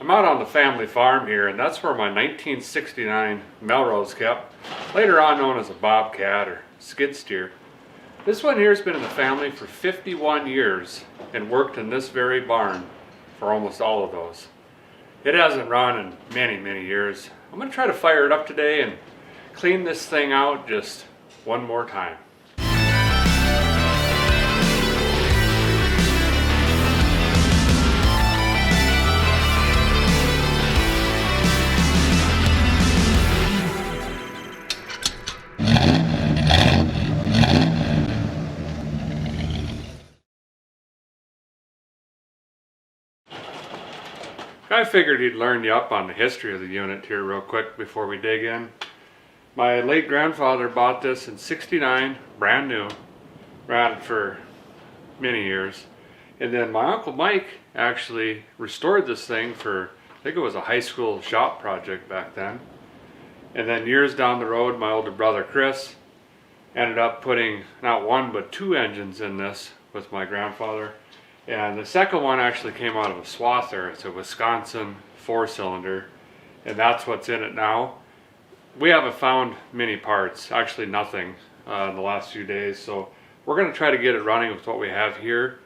I'm out on the family farm here, and that's where my 1969 Melroe is kept, later on known as a Bobcat or Skidsteer. This one here has been in the family for 51 years and worked in this very barn for almost all of those. It hasn't run in many years. I'm going to try to fire it up today and clean this thing out just one more time. I figured he'd learn you up on the history of the unit here real quick before we dig in. My late grandfather bought this in '69, brand new, ran it for many years. And then my Uncle Mike actually restored this thing for, I think it was a high school shop project back then. And then years down the road, my older brother Chris ended up putting not one but two engines in this with my grandfather. And the second one actually came out of a swather. It's a Wisconsin 4-cylinder, and that's what's in it now. We haven't found many parts, actually nothing, in the last few days, so we're going to try to get it running with what we have here.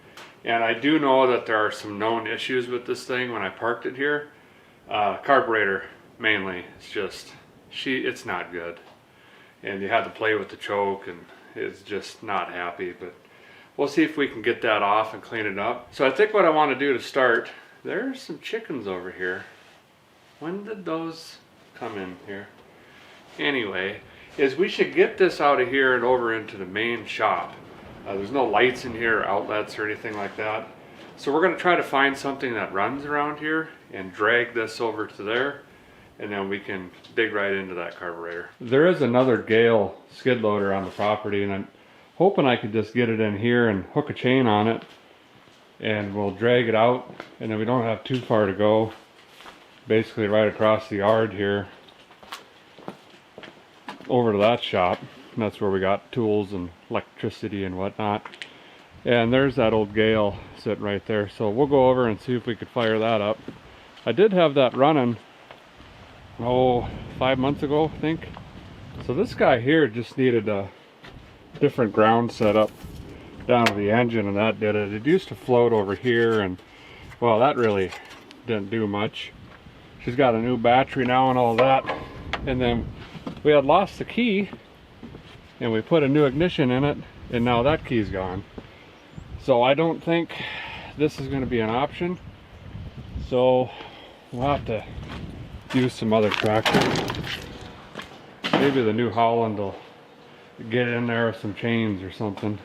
And I do know that there are some known issues with this thing when I parked it here. Carburetor mainly, it's not good. And you had to play with the choke, and it's just not happy, but we'll see if we can get that off and clean it up. So I think what I want to do to start, there's some chickens over here. When did those come in here? Anyway, is we should get this out of here and over into the main shop. There's no lights in here, or outlets or anything like that. So we're going to try to find something that runs around here and drag this over to there, and then we can dig right into that carburetor. There is another Gale skid loader on the property, and I'm hoping I could just get it in here and hook a chain on it, and we'll drag it out, and then we don't have too far to go. Basically right across the yard here over to that shop, and that's where we got tools and electricity and whatnot. And there's that old Gale sitting right there, so we'll go over and see if we could fire that up. I did have that running 5 months ago, I think. So this guy here just needed a different ground setup down to the engine, and that did it. It used to float over here, and well, that really didn't do much. She's got a new battery now and all that, and then we had lost the key and we put a new ignition in it, and now that key's gone. So I don't think this is going to be an option, so we'll have to use some other tractor. Maybe the New Holland will get in there with some chains or something.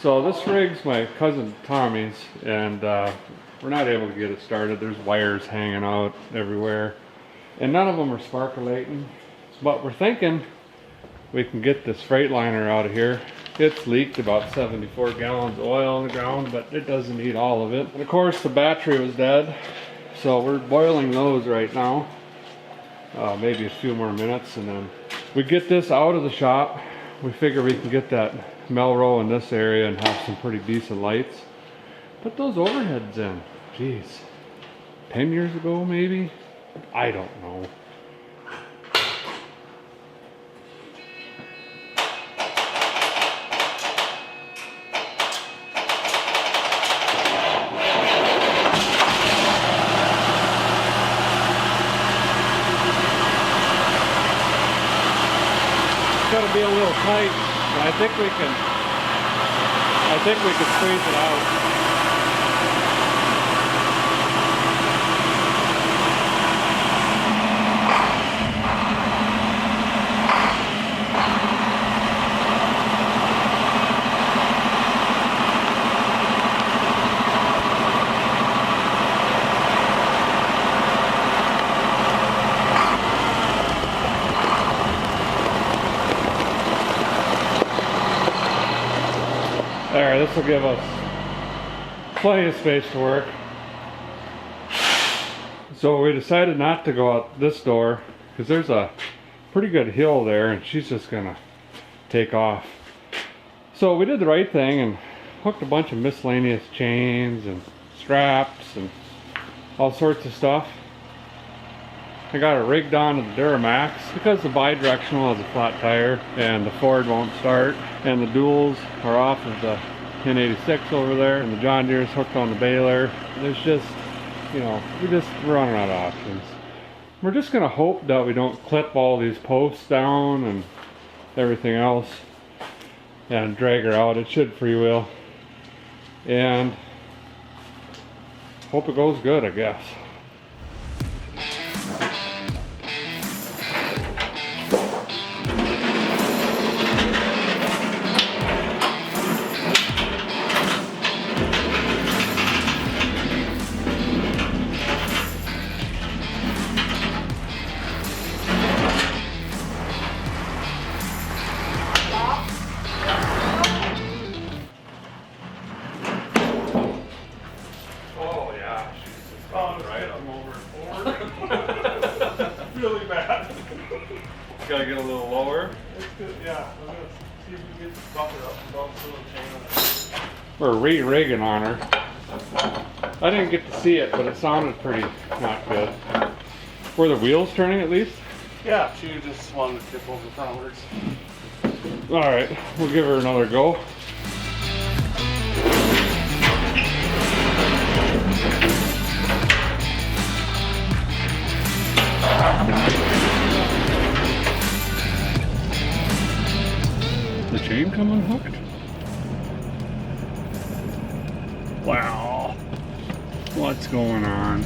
So this rig's my cousin Tommy's, and we're not able to get it started. There's wires hanging out everywhere, and none of them are sparkulating, but we're thinking we can get this Freightliner out of here. It's leaked about 74 gallons of oil on the ground, but it doesn't need all of it. And of course the battery was dead, so we're boiling those right now. Maybe a few more minutes, and then we get this out of the shop. We figure we can get that Melroe in this area and have some pretty decent lights. Put those overheads in. Jeez. 10 years ago maybe? I don't know. Gotta be a little tight, but I think we can squeeze it out. There, this will give us plenty of space to work. So we decided not to go out this door because there's a pretty good hill there and she's just gonna take off. So we did the right thing and hooked a bunch of miscellaneous chains and straps and all sorts of stuff. I got it rigged onto the Duramax because the bi-directional has a flat tire and the Ford won't start, and the duals are off of the 1086 over there, and the John Deere's hooked on the baler. There's just, you know, we're running out of options. We're just gonna hope that we don't clip all these posts down and everything else and drag her out. It should freewheel, and hope it goes good, I guess. Really bad. Gotta get a little lower. It's good, yeah. I'm gonna see if we can get the bumper up and bounce a little chain on it. We're re-rigging on her. I didn't get to see it, but it sounded pretty not good. Were the wheels turning at least? Yeah, she just wanted to tip over frontwards. Alright, we'll give her another go. The chain come unhooked? Wow. What's going on?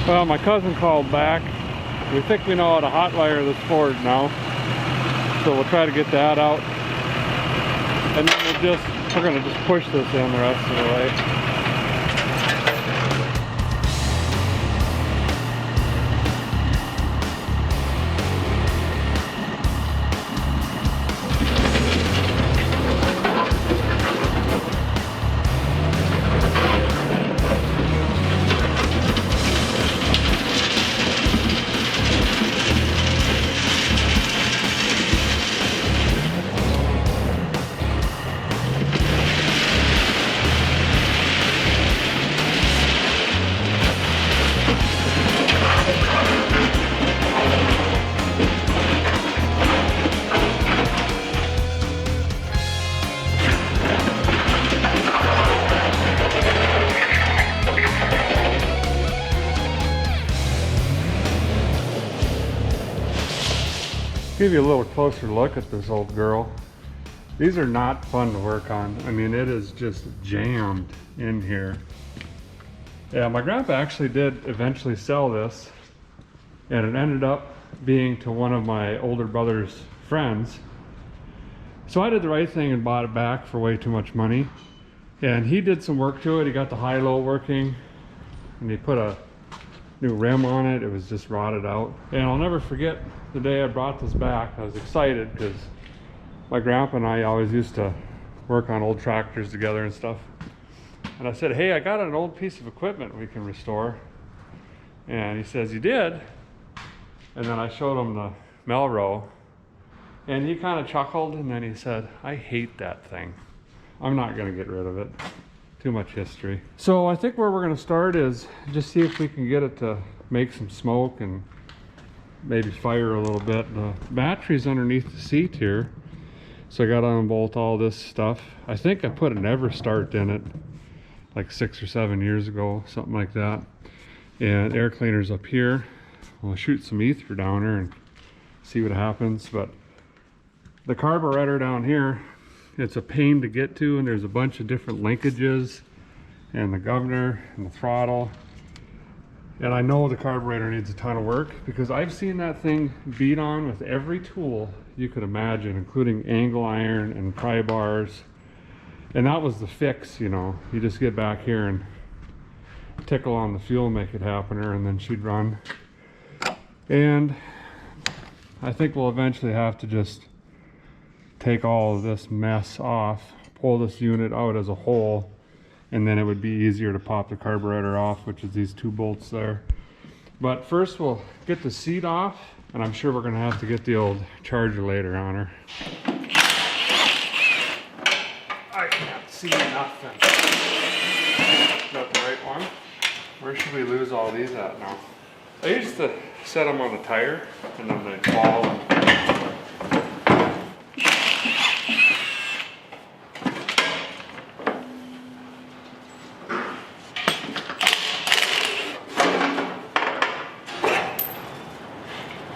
Well, my cousin called back. We think we know how to hotwire this Ford now, so we'll try to get that out, and then we're gonna just push this in the rest of the way. Give you a little closer look at this old girl. These are not fun to work on. I mean, it is just jammed in here. Yeah, my grandpa actually did eventually sell this, and it ended up being to one of my older brother's friends. So I did the right thing and bought it back for way too much money. And he did some work to it. He got the high-low working, and he put a new rim on it. It was just rotted out. And I'll never forget the day I brought this back. I was excited because my grandpa and I always used to work on old tractors together and stuff. And I said, hey, I got an old piece of equipment we can restore. And he says, you did? And then I showed him the Melroe, and he kind of chuckled, and then he said, I hate that thing. I'm not gonna get rid of it. Too much history. So I think where we're gonna start is just see if we can get it to make some smoke and maybe fire a little bit. The battery's underneath the seat here, so I gotta unbolt all this stuff. I think I put an Ever Start in it like 6 or 7 years ago, something like that. And air cleaner's up here. We'll shoot some ether down there and see what happens. But the carburetor down here, it's a pain to get to, and there's a bunch of different linkages, and the governor and the throttle. And I know the carburetor needs a ton of work because I've seen that thing beat on with every tool you could imagine, including angle iron and pry bars. And that was the fix, you know. You just get back here and tickle on the fuel, make it happen, and then she'd run. And I think we'll eventually have to just take all of this mess off, pull this unit out as a whole, and then it would be easier to pop the carburetor off, which is these 2 bolts there. But first we'll get the seat off, and I'm sure we're gonna have to get the old charger later on her. I can't see nothing. Is that the right one? Where should we lose all these at now? I used to set them on the tire, and then they'd fall.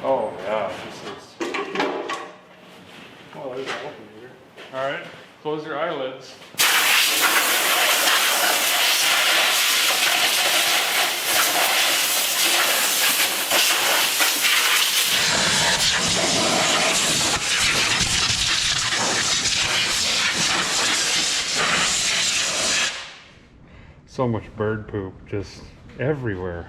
Oh yeah, this is... Oh, there's an alternator. Alright, close your eyelids. So much bird poop just everywhere.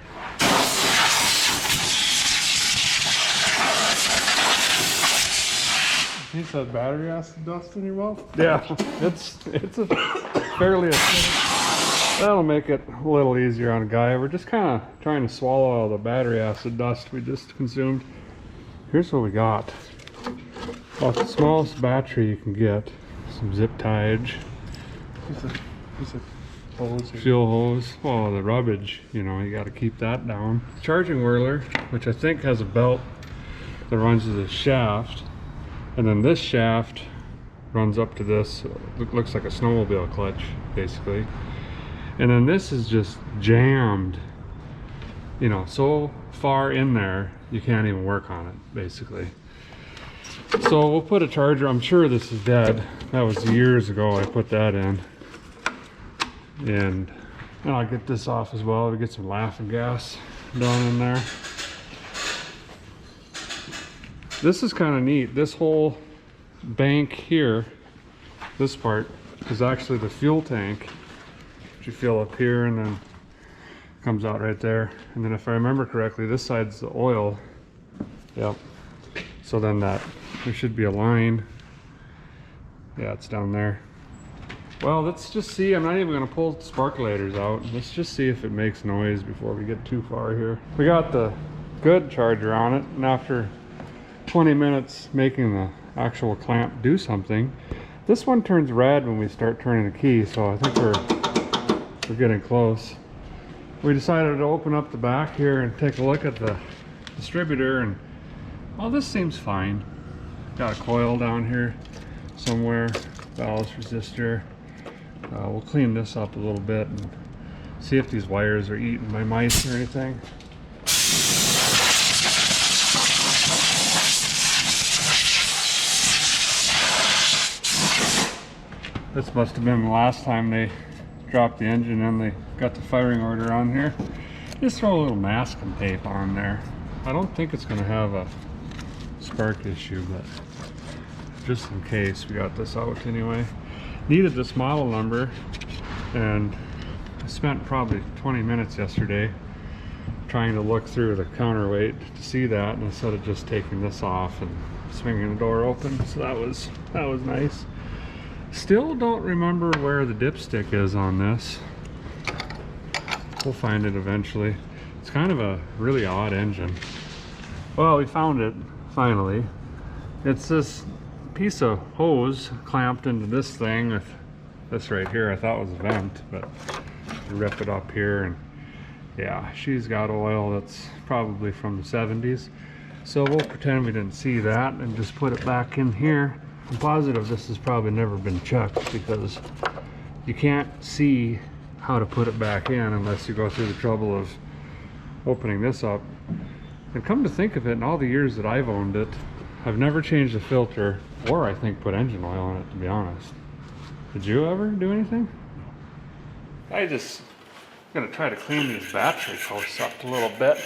You said battery acid dust in your mouth? Yeah, it's a fairly acidic. That'll make it a little easier on a guy. We're just kind of trying to swallow all the battery acid dust we just consumed. Here's what we got. Well, the smallest battery you can get. Some zip ties. Piece of hose. Fuel hose. Oh, the rubbish, you know, you got to keep that down. Charging whirler, which I think has a belt that runs to the shaft. And then this shaft runs up to this, looks like a snowmobile clutch, basically. And then this is just jammed, you know, so far in there, you can't even work on it, basically. So we'll put a charger, I'm sure this is dead. That was years ago I put that in. And I'll get this off as well to get some laughing gas down in there. This is kind of neat. This whole bank here, this part, is actually the fuel tank, which you fill up here and then comes out right there. And then if I remember correctly, this side's the oil. Yep. So then there should be a line. Yeah, it's down there. Well, let's just see. I'm not even going to pull sparkulators out. Let's just see if it makes noise before we get too far here. We got the good charger on it, and after 20 minutes making the actual clamp do something, this one turns red when we start turning the key, so I think we're getting close. We decided to open up the back here and take a look at the distributor, and well, this seems fine. Got a coil down here somewhere, ballast resistor. We'll clean this up a little bit and see if these wires are eating by mice or anything. This must have been the last time they dropped the engine and they got the firing order on here. Just throw a little masking tape on there. I don't think it's going to have a spark issue, but just in case, we got this out anyway. Needed this model number, and I spent probably 20 minutes yesterday trying to look through the counterweight to see that, and instead of just taking this off and swinging the door open, so that was nice. Still don't remember where the dipstick is on this. We'll find it eventually. It's kind of a really odd engine. Well, we found it finally. It's this piece of hose clamped into this thing with this right here. I thought was a vent, but you rip it up here, and yeah, she's got oil that's probably from the 70s. So we'll pretend we didn't see that and just put it back in here. I'm positive this has probably never been checked because you can't see how to put it back in unless you go through the trouble of opening this up. And come to think of it, in all the years that I've owned it, I've never changed the filter, or I think put engine oil in it, to be honest. Did you ever do anything? I just I'm gonna try to clean these battery posts up a little bit.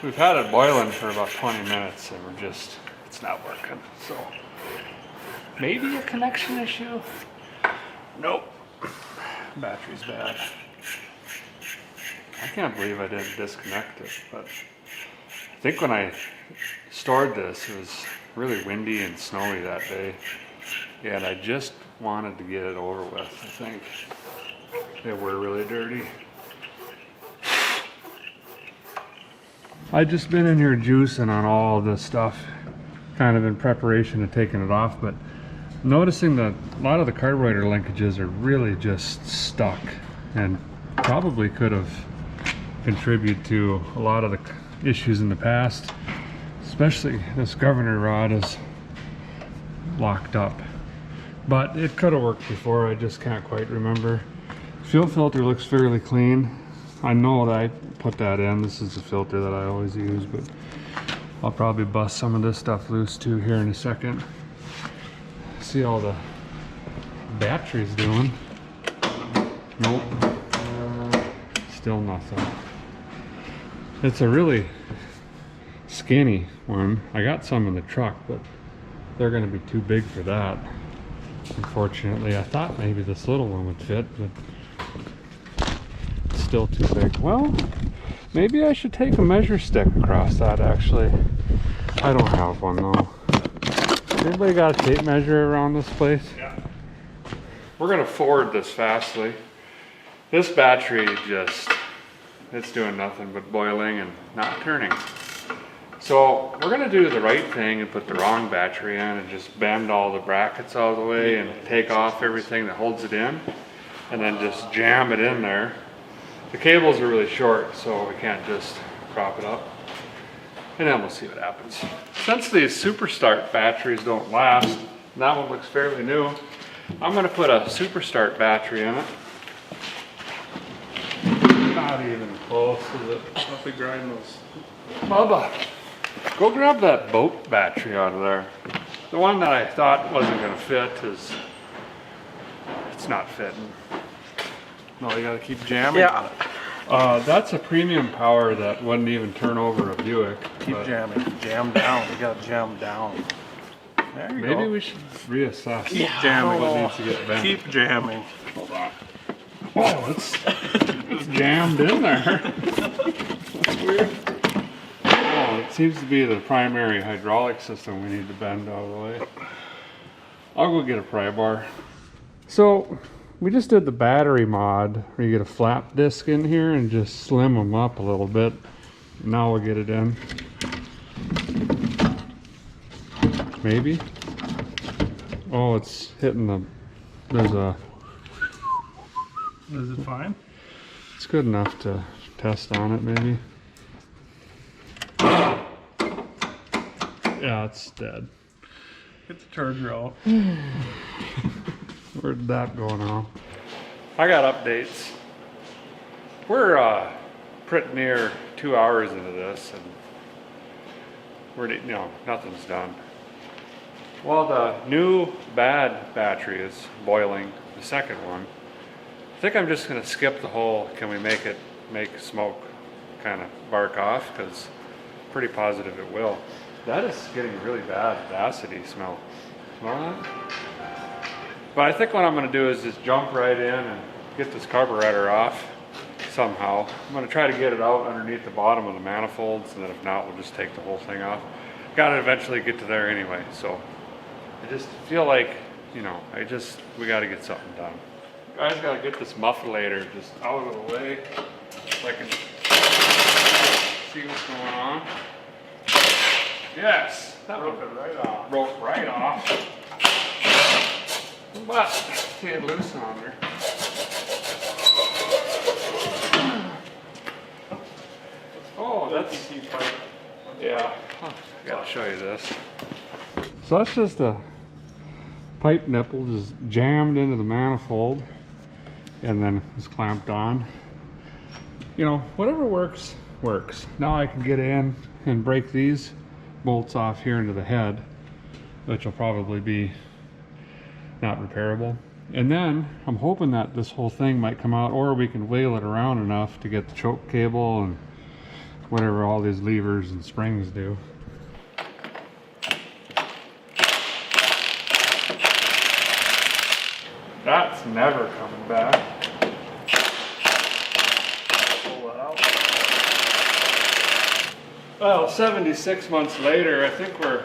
We've had it boiling for about 20 minutes and it's not working. So maybe a connection issue? Nope. Battery's bad. I can't believe I didn't disconnect it, but I think when I stored this, it was really windy and snowy that day. And I just wanted to get it over with, I think. They were really dirty. I've just been in here juicing on all of this stuff, kind of in preparation of taking it off, but noticing that a lot of the carburetor linkages are really just stuck and probably could have contributed to a lot of the issues in the past. Especially this governor rod is locked up. But it could have worked before, I just can't quite remember. Fuel filter looks fairly clean. I know that I put that in. This is the filter that I always use, but I'll probably bust some of this stuff loose too here in a second. See how the battery's doing. Nope. Still nothing. It's a really skinny one. I got some in the truck, but they're going to be too big for that. Unfortunately, I thought maybe this little one would fit, but it's still too big. Well, maybe I should take a measure stick across that actually. I don't have one though. Anybody got a tape measure around this place? Yeah. We're going to forward this fastly. This battery it's doing nothing but boiling and not turning. So we're going to do the right thing and put the wrong battery in and just bend all the brackets out of the way and take off everything that holds it in and then just jam it in there. The cables are really short, so we can't just prop it up. And then we'll see what happens. Since these Super Start batteries don't last, and that one looks fairly new, I'm going to put a Super Start battery in it. Not even close, is it? I'll be grinding those. Bubba, go grab that boat battery out of there. The one that I thought wasn't going to fit it's not fitting. No, you gotta keep jamming. Yeah. That's a premium power that wouldn't even turn over a Buick. Keep jamming. Jam down. You gotta jam down. There you go. Maybe we should reassess. Keep jamming. What needs to get bent. Keep jamming. Hold on. Oh, it's jammed in there. That's weird. Oh, it seems to be the primary hydraulic system we need to bend out of the way. I'll go get a pry bar. So, we just did the battery mod where you get a flap disc in here and just slim them up a little bit. Now we'll get it in. Maybe. Oh, it's hitting the, there's a, Is it fine? it's good enough to test on it maybe. Yeah, it's dead. Get the charger out. Where did that go now? I got updates. We're pretty near 2 hours into this and nothing's done. Well, the new bad battery is boiling, the second one. I think I'm just gonna skip the whole, can we make smoke kind of bark off, because pretty positive it will. That is getting really bad acidity smell. Smell that? But I think what I'm going to do is just jump right in and get this carburetor off somehow. I'm going to try to get it out underneath the bottom of the manifolds, and then if not, we'll just take the whole thing off. Got to eventually get to there anyway, so I just feel like, we got to get something done. Guys, got to get this mufflator just out of the way so I can see what's going on. Yes, that broke it right off. Broke right off. But see it loose on there. Oh, that's yeah. I gotta show you this. So that's just a pipe nipple just jammed into the manifold, and then it's clamped on. Whatever works, works. Now I can get in and break these bolts off here into the head, which will probably be not repairable. And then I'm hoping that this whole thing might come out, or we can wheel it around enough to get the choke cable and whatever all these levers and springs do. That's never coming back. Pull that out. Well, 76 months later, I think we're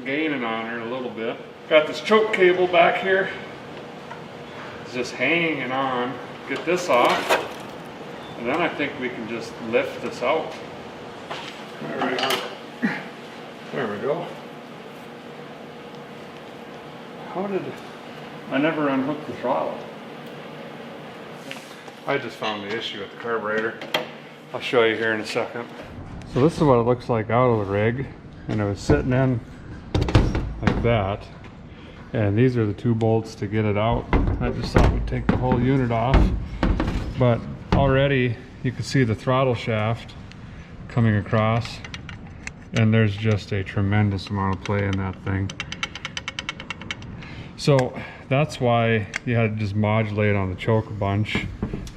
gaining on her a little bit. Got this choke cable back here. It's just hanging on. Get this off, and then I think we can just lift this out. There we go. There we go. How did I never unhooked the throttle? I just found the issue with the carburetor. I'll show you here in a second. So this is what it looks like out of the rig, and it was sitting in like that, and these are the 2 bolts to get it out. I just thought we'd take the whole unit off, but already you can see the throttle shaft coming across, and there's just a tremendous amount of play in that thing. So that's why you had to just modulate on the choke a bunch,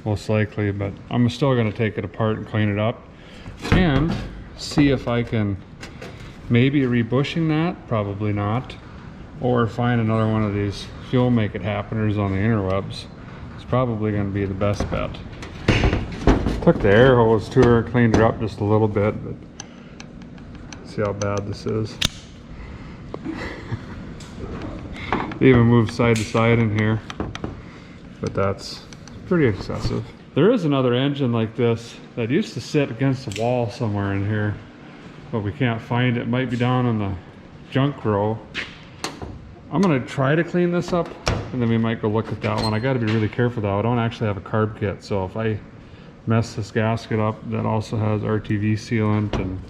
most likely, but I'm still going to take it apart and clean it up and see if I can maybe rebushing that, probably not, or find another one of these fuel make it happeners on the interwebs. It's probably going to be the best bet. Took the air hose to her, cleaned her up just a little bit, but see how bad this is. Even moved side to side in here, but that's pretty excessive. There is another engine like this that used to sit against the wall somewhere in here, but we can't find it. It might be down in the junk row. I'm gonna try to clean this up, and then we might go look at that one. I gotta be really careful though. I don't actually have a carb kit, so if I mess this gasket up that also has RTV sealant and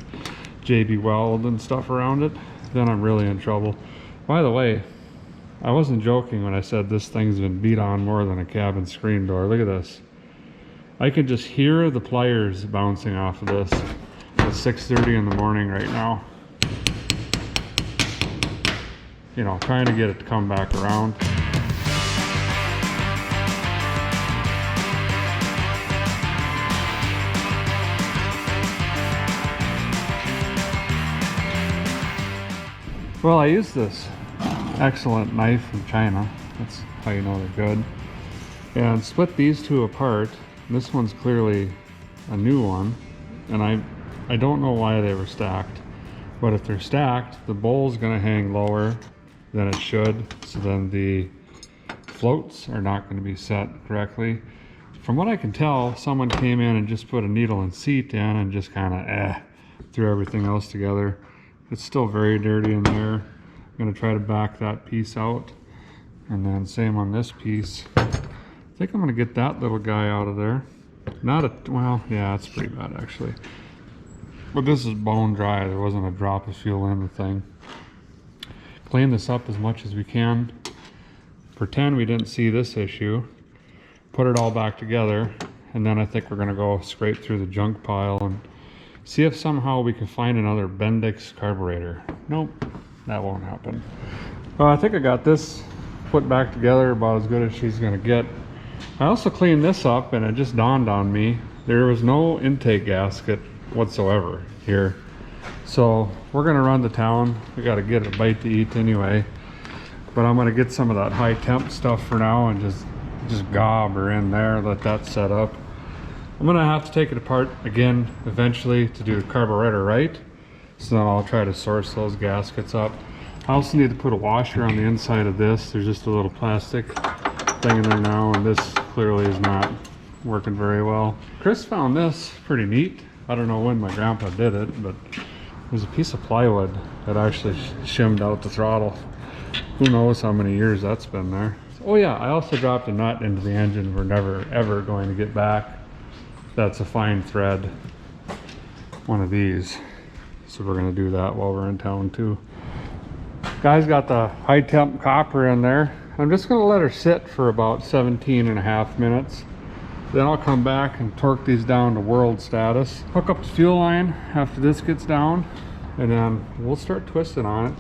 JB Weld and stuff around it, then I'm really in trouble. By the way, I wasn't joking when I said this thing's been beat on more than a cabin screen door. Look at this. I can just hear the pliers bouncing off of this. It's 6:30 in the morning right now. You know, trying to get it to come back around. Well, I used this excellent knife from China. That's how you know they're good. And split these 2 apart. This one's clearly a new one, and I don't know why they were stacked. But if they're stacked, the bowl's gonna hang lower than it should, so then the floats are not going to be set correctly. From what I can tell, someone came in and just put a needle and seat in and just kind of threw everything else together. It's still very dirty in there. I'm going to try to back that piece out, and then same on this piece. I think I'm going to get that little guy out of there. Well, yeah, it's pretty bad actually. But this is bone dry. There wasn't a drop of fuel in the thing. Clean this up as much as we can. Pretend we didn't see this issue. Put it all back together, and then I think we're going to go scrape through the junk pile and see if somehow we can find another Bendix carburetor. Nope, that won't happen. Well, I think I got this put back together about as good as she's going to get. I also cleaned this up, and it just dawned on me there was no intake gasket whatsoever here. So we're gonna run to town. We gotta get a bite to eat anyway. But I'm gonna get some of that high temp stuff for now and just gob her in there, let that set up. I'm gonna have to take it apart again eventually to do the carburetor right. So then I'll try to source those gaskets up. I also need to put a washer on the inside of this. There's just a little plastic thing in there now, and this clearly is not working very well. Chris found this pretty neat. I don't know when my grandpa did it, but there's a piece of plywood that actually shimmed out the throttle. Who knows how many years that's been there. Oh yeah, I also dropped a nut into the engine we're never ever going to get back. That's a fine thread. One of these. So we're gonna do that while we're in town too. Guy's got the high temp copper in there. I'm just gonna let her sit for about 17.5 minutes. Then I'll come back and torque these down to world status. Hook up the fuel line after this gets down, and then we'll start twisting on it.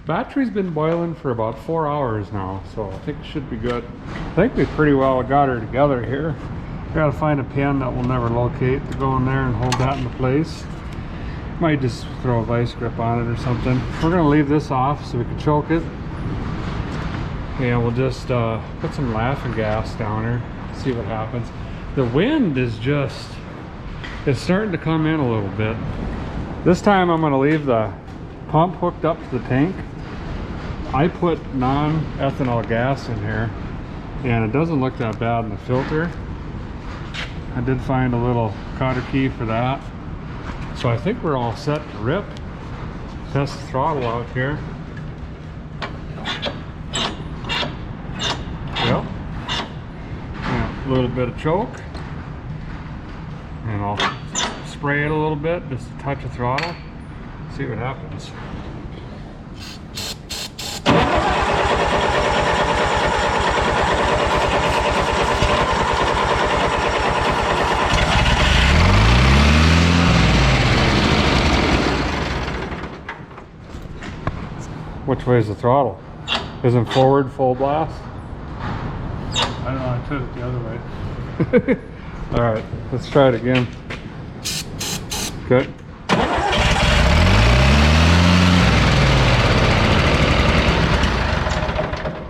Battery's been boiling for about 4 hours now, so I think it should be good. I think we pretty well got her together here. Gotta find a pin that we'll never locate to go in there and hold that into place. Might just throw a vice grip on it or something. We're gonna leave this off so we can choke it. And we'll just put some laughing gas down here, see what happens. The wind is just, it's starting to come in a little bit. This time I'm gonna leave the pump hooked up to the tank. I put non-ethanol gas in here and it doesn't look that bad in the filter. I did find a little cotter key for that. So I think we're all set to rip. Test the throttle out here. Yep. Yeah, a little bit of choke. And I'll spray it a little bit, just a touch of throttle. See what happens. Which way is the throttle? Isn't forward full blast? I don't know, I took it the other way. All right, let's try it again. Good.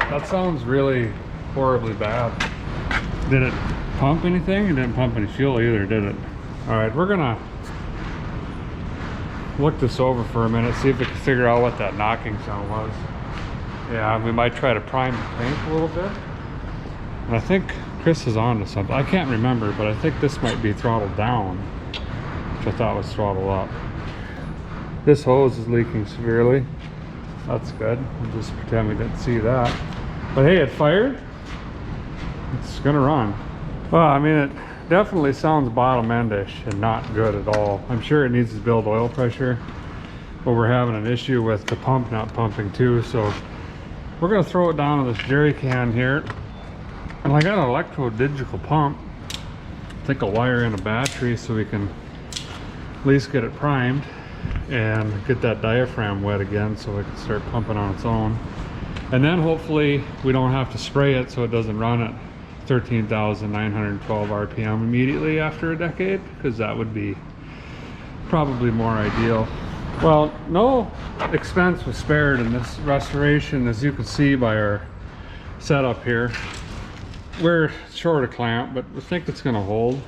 That sounds really horribly bad. Did it pump anything? It didn't pump any fuel either, did it? All right, we're gonna look this over for a minute, see if we can figure out what that knocking sound was. Yeah, we might try to prime the tank a little bit. And I think Chris is on to something. I can't remember, but I think this might be throttled down, which I thought was throttled up. This hose is leaking severely. That's good. We'll just pretend we didn't see that. But hey, it fired. It's gonna run. Well, I mean, it definitely sounds bottom endish and not good at all. I'm sure it needs to build oil pressure, but we're having an issue with the pump not pumping too. So we're gonna throw it down in this jerry can here. And I got an electro digital pump. I think I'll wire in a battery so we can at least get it primed and get that diaphragm wet again so it can start pumping on its own. And then hopefully we don't have to spray it so it doesn't run at 13,912 RPM immediately after a decade, because that would be probably more ideal. Well, no expense was spared in this restoration, as you can see by our setup here. We're short a clamp, but we think it's gonna hold.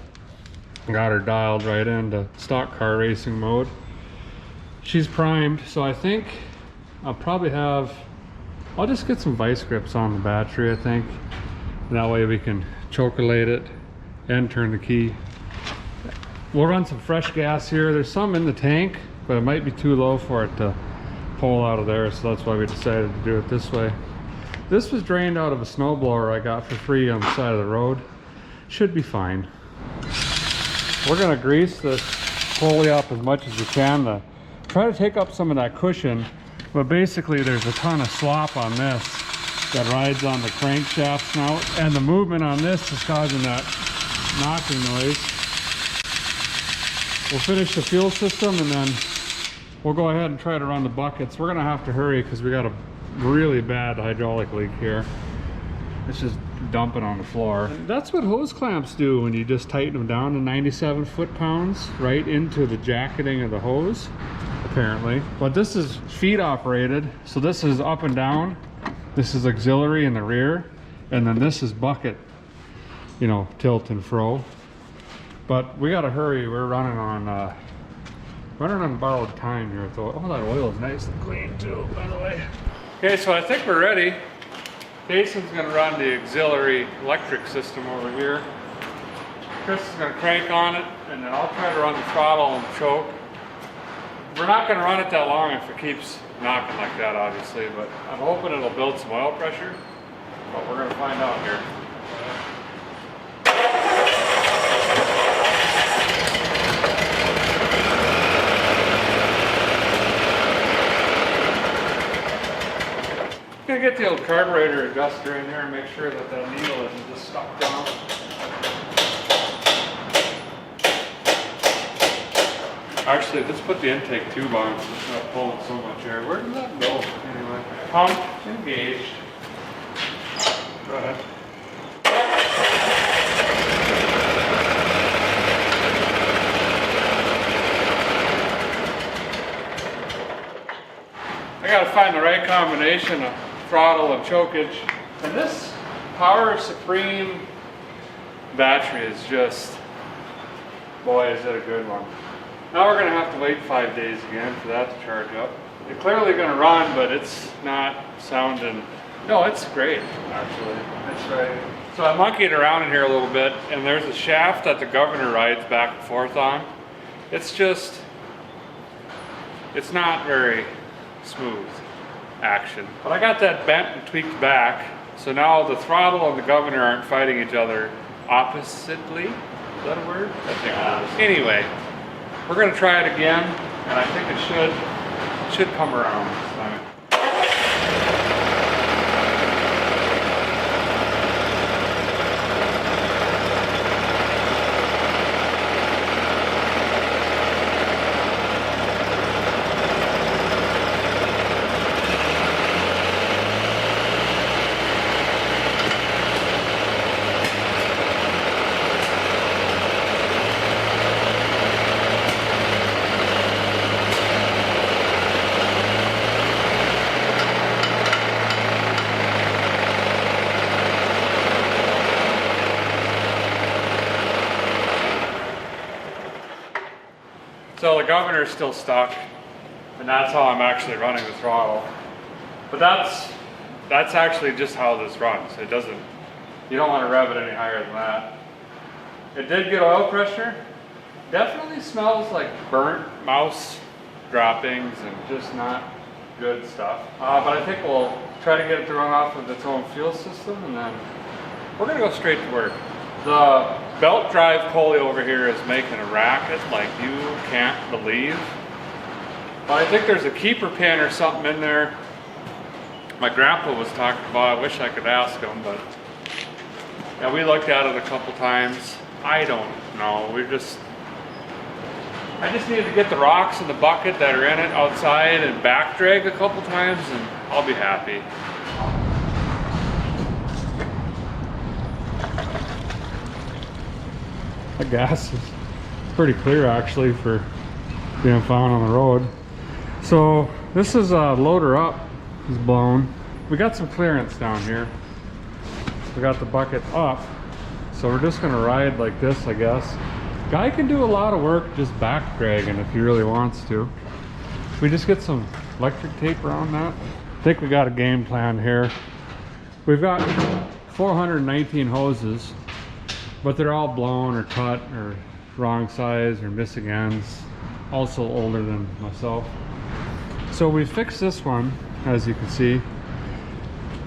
Got her dialed right into stock car racing mode. She's primed, so I think I'll just get some vice grips on the battery, I think. And that way we can chocolate it and turn the key. We'll run some fresh gas here. There's some in the tank, but it might be too low for it to pull out of there, so that's why we decided to do it this way. This was drained out of a snowblower I got for free on the side of the road. Should be fine. We're gonna grease this pulley up as much as we can to try to take up some of that cushion, but basically there's a ton of slop on this that rides on the crankshaft snout, and the movement on this is causing that knocking noise. We'll finish the fuel system and then we'll go ahead and try to run the buckets. We're gonna have to hurry because we got a really bad hydraulic leak here. It's just dumping on the floor. And that's what hose clamps do when you just tighten them down to 97 foot-pounds right into the jacketing of the hose, apparently. But this is feet operated, so this is up and down. This is auxiliary in the rear, and then this is bucket, you know, tilt and fro. But we gotta hurry. We're running on borrowed time here. Oh, that oil is nice and clean too, by the way. Okay, so I think we're ready. Jason's gonna run the auxiliary electric system over here. Chris is gonna crank on it, and then I'll try to run the throttle and choke. We're not gonna run it that long if it keeps knocking like that, obviously, but I'm hoping it'll build some oil pressure. But we're gonna find out here. I'm gonna get the old carburetor adjuster in here and make sure that that needle isn't just stuck down. Actually, actually, let's put the intake tube on. It's not pulling so much air. Where did that go? Anyway, pump engaged. Go ahead. I gotta find the right combination of throttle and chokeage. And this Power Supreme battery is just, boy, is it a good one. Now we're gonna have to wait 5 days again for that to charge up. It's clearly gonna run, but it's not sounding, no, it's great, actually. That's right. So I monkeyed around in here a little bit, and there's a shaft that the governor rides back and forth on. It's just, it's not very smooth action. But I got that bent and tweaked back, so now the throttle and the governor aren't fighting each other oppositely. Is that a word? I think it is. Anyway, we're gonna try it again, and I think it should come around this time. So the governor's still stuck, and that's how I'm actually running the throttle. But that's actually just how this runs. It doesn't, you don't want to rev it any higher than that. It did get oil pressure. Definitely smells like burnt mouse droppings and just not good stuff. But I think we'll try to get it to run off of its own fuel system, and then we're gonna go straight to work. The belt drive pulley over here is making a racket like you can't believe. But I think there's a keeper pin or something in there. My grandpa was talking about, I wish I could ask him, but yeah, we looked at it a couple times. I don't know, I just needed to get the rocks in the bucket that are in it outside and back drag a couple times, and I'll be happy. The gas is pretty clear actually for being found on the road. So this is a loader up, is blown. We got some clearance down here. We got the bucket up, so we're just gonna ride like this, I guess. Guy can do a lot of work just back dragging if he really wants to. We just get some electric tape around that. I think we got a game plan here. We've got 419 hoses, but they're all blown or cut or wrong size or missing ends. Also older than myself. So we fixed this one, as you can see.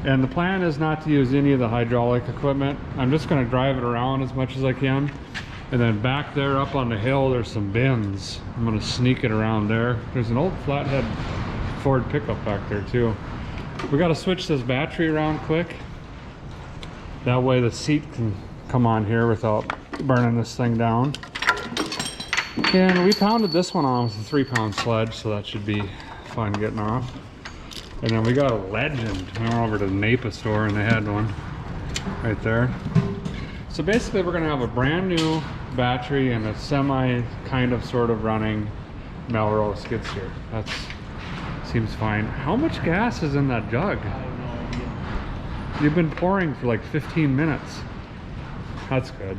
And the plan is not to use any of the hydraulic equipment. I'm just gonna drive it around as much as I can. And then back there up on the hill, there's some bins. I'm gonna sneak it around there. There's an old flathead Ford pickup back there too. We gotta switch this battery around quick. That way the seat can come on here without burning this thing down. And we pounded this one on with a 3-pound sledge, so that should be fun getting off. And then we got a Legend. I went over to the Napa store and they had one right there. So basically we're gonna have a brand new battery and a semi kind of sort of running Melroe skid steer. That seems fine. How much gas is in that jug? You've been pouring for like 15 minutes. That's good.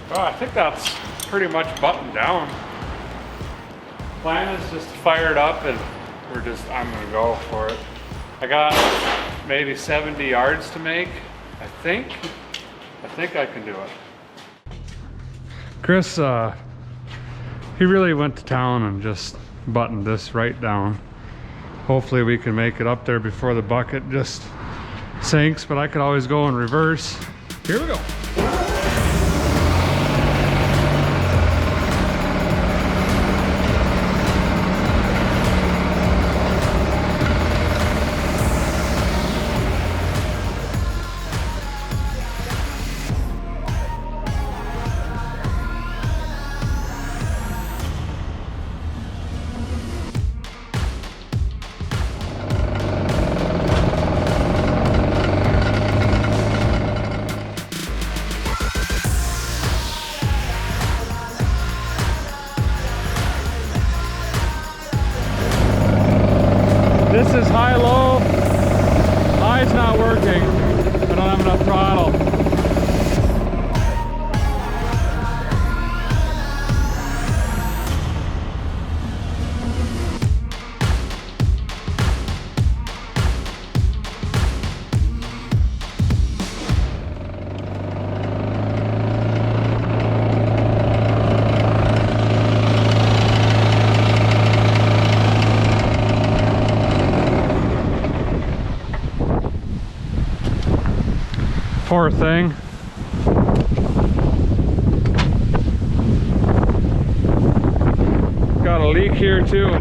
Well, I think that's pretty much buttoned down. Plan is just to fire it up and I'm gonna go for it. I got maybe 70 yards to make, I think I can do it. Chris, he really went to town and just buttoned this right down. Hopefully we can make it up there before the bucket just sinks, but I could always go in reverse. Here we go. This is high-low. High's not working. I don't have enough throttle. Poor thing. Got a leak here too.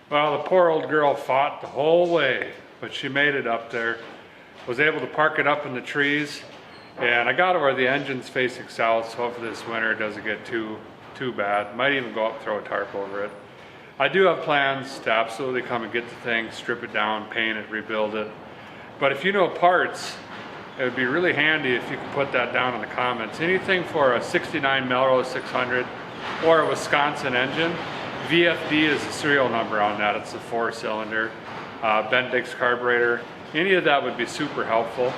Well, the poor old girl fought the whole way, but she made it up there. Was able to park it up in the trees, and I got it where the engine's facing south, so hopefully this winter it doesn't get too bad. Might even go up, throw a tarp over it. I do have plans to absolutely come and get the thing, strip it down, paint it, rebuild it. But if you know parts, it would be really handy if you could put that down in the comments. Anything for a 69 Melroe 600 or a Wisconsin engine. VFD is the serial number on that. It's a 4-cylinder, Bendix carburetor. Any of that would be super helpful.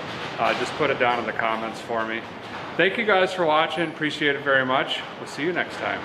Just put it down in the comments for me. Thank you guys for watching. Appreciate it very much. We'll see you next time.